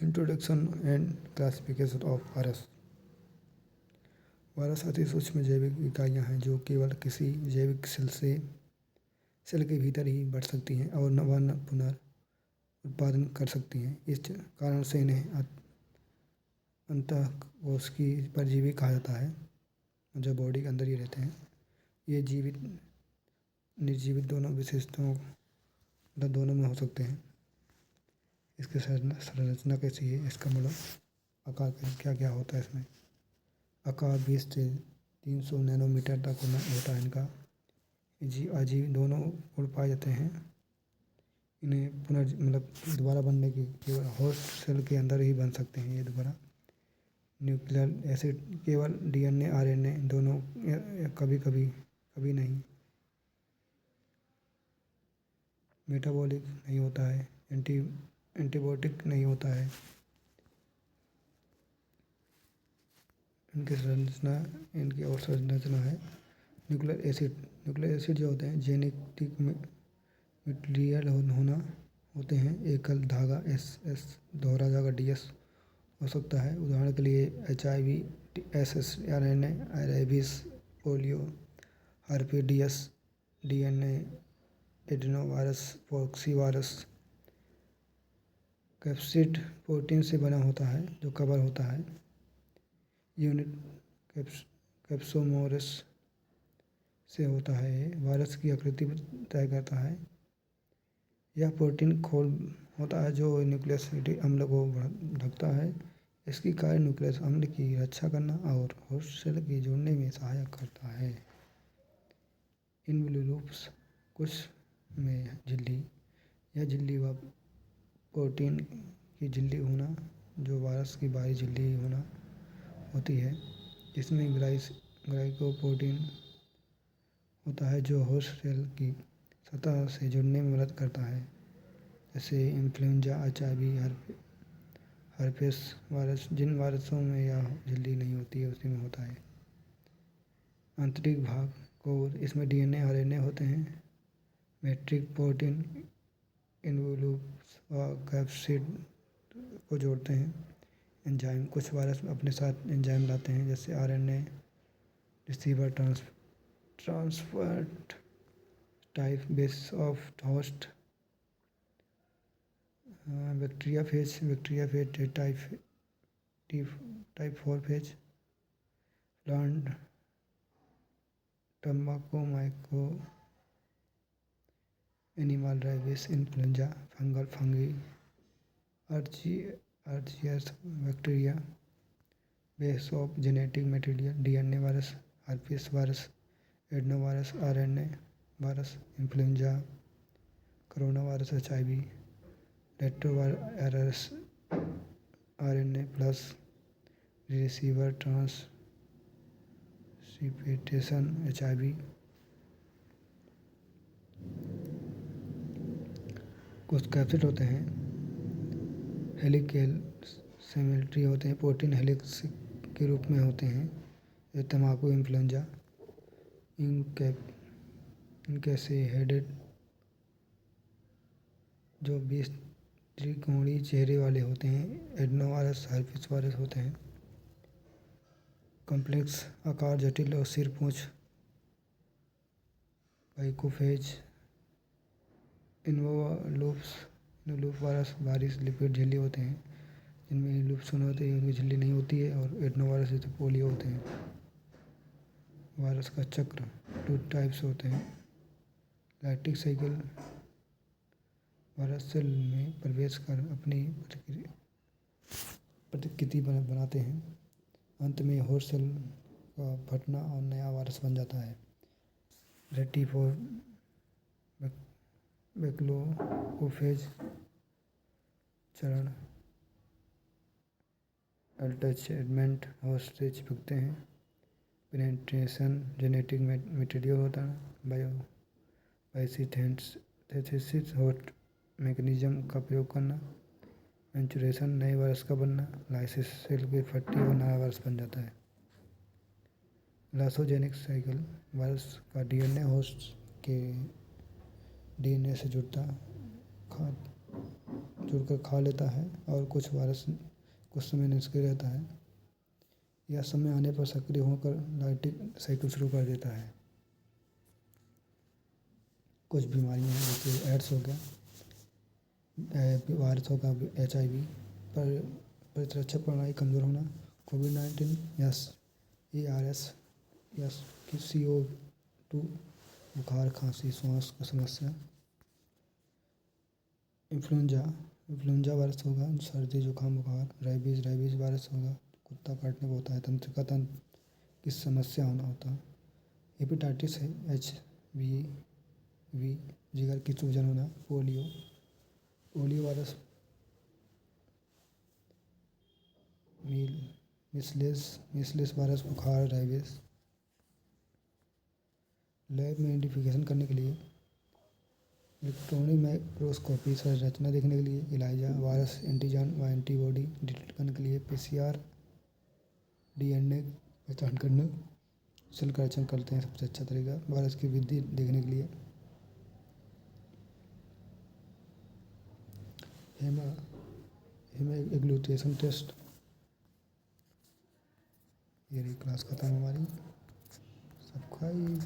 Introduction and classification of virus. Virus अति सूक्ष्म जैविक इकाइयाँ हैं जो केवल किसी जैविक सेल के भीतर ही बढ़ सकती हैं और पुनरुत्पादन कर सकती हैं। इस कारण से इन्हें अंतःकोशिकीय परजीवी कहा जाता है, जो बॉडी के अंदर ही रहते हैं। ये जीवित निर्जीवित दोनों विशेषताओं दोनों में हो सकते हैं। इसकी संरचना कैसी है, इसका मतलब आकार क्या क्या होता है इसमें। आकार 20 से 300 नैनोमीटर तक होता है इनका। अजीब दोनों गुण पाए जाते हैं। इन्हें दोबारा बनने की केवल होस्ट सेल के अंदर ही बन सकते हैं ये दोबारा। न्यूक्लियर एसिड केवल DNA RNA दोनों कभी नहीं। मेटाबॉलिक नहीं होता है, एंटीबायोटिक नहीं होता है। इनकी और संरचना है। न्यूक्लियर एसिड जो होते हैं जेनेटिक मटेरियल होते हैं। एकल धागा SS, दोहरा धागा DS हो सकता है। उदाहरण के लिए HIV, ssRNA, rabies, polio, herpes, DNA, adenovirus, poxy virus. Capsid protein से बना होता है जो कवर होता है। यूनिट कैप्सोमोरस से होता है। वायरस की आकृति तय करता है। यह प्रोटीन खोल होता है जो न्यूक्लियोसाइड अम्ल को ढकता है। इसकी कार्य न्यूक्लियस अम्ल की रक्षा करना और होस्ट सेल के जोड़ने में सहायक करता है। इन्वोल्यूल्स कुछ में झिल्ली। यह झिल्ली व प्रोटीन की झिल्ली होना जो वायरस की बाहरी झिल्ली होना होती है। इसमें ग्लाइकोप्रोटीन होता है जो होस्ट सेल की सतह से जुड़ने में मदद करता है। जैसे इन्फ्लुएंजा, HIV, हर्पेस वायरस। जिन वायरसों में यह झिल्ली नहीं होती है उसी में होता है। आंतरिक भाग कोर, इसमें DNA RNA होते हैं। मैट्रिक प्रोटीन इन्वोल्यूल्स व कैप्सिड को जोड़ते हैं। एंजाइम, कुछ वायरस अपने साथ एंजाइम लाते हैं जैसे RNA receiver transfer type base of host. Bacteriophage type 4 phage. Plant tobacco myco animal rabies, influenza, fungi, archaeas bacteria. Base of genetic material DNA virus, herpes virus, adenovirus, RNA virus, influenza, corona virus, HIV, retrovirus, RNA plus receiver transcription, HIV। कुछ capsid होते हैं helical symmetry होते हैं। Protein helix के रूप में होते हैं। ये तंबाकू, इन्फ्लुएंजा, इनकैप्सुलेटेड जो 20 त्रिकोणीय चेहरे वाले होते हैं। एडिनोवायरस, हर्पीस वायरस होते हैं। कॉम्प्लेक्स आकार, जटिल और सिर पूंछ। पाइकोफेज। इन्वोल्यूल्स वायरस भारी लिपिड झिल्ली होते हैं। जिनमें इन्वोल्यूशन होते हैं उनकी झिल्ली नहीं होती है। और एडिनोवायरस जैसे पोलियो होते हैं। वायरस का चक्र 2 टाइप्स होते हैं। लाइटिक साइकिल, वायरस सेल में प्रवेश कर अपनी प्रतिकृति बनाते हैं। अंत में होस्ट सेल का फटना और नया वायरस बन जाता है। रेटिफोर बैक्लोफेज चरण, अटैचमेंट, होस्ट से चिपकते हैं। पेनिट्रेशन, जेनेटिक मटेरियल होता है। बायोसिंथेसिस, होस्ट मैकेनिज्म का प्रयोग करना। मैच्योरेशन, नए वायरस का बनना। लाइसिस, सेल की फटती और नया वायरस बन जाता है। लाइसोजेनिक साइकिल, वायरस का DNA होस्ट के DNA से जुड़ता जुड़कर खा लेता है और कुछ वायरस कुछ समय निष्क्रिय रहता है। यह समय आने पर सक्रिय होकर लाइटिक साइकिल शुरू कर देता है। कुछ बीमारियां हैं जैसे एड्स हो गया, वायरस होगा HIV, पर प्रतिरक्षा प्रणाली कमज़ोर होना, कोविड-19 या ARS या CO2, बुखार, खांसी, श्वास की समस्या, इन्फ्लुएंजा वायरस होगा, सर्दी, जुकाम, बुखार, रेबीज वायरस होगा, कुत्ता काटने को होता है, तंत्रिका तंत्र की समस्या होना होता है। हेपेटाइटिस है, HBV, जिगर की सूजन होना, पोलियो वायरस, मिसलेस वायरस, बुखार, रेबीज। लैब में आइडेंटिफिकेशन करने के लिए इलेक्ट्रॉनिक माइक्रोस्कोपी संरचना देखने के लिए इलाइजा, वायरस एंटीजन व एंटीबॉडी डिटेक्ट करने के लिए PCR, DNA पहचान करना, सेल कलेक्शन करते हैं सबसे अच्छा तरीका, वायरस की वृद्धि देखने के लिए एग्लूटेशन टेस्ट। ये रही क्लास खत्म हमारी, सबका ही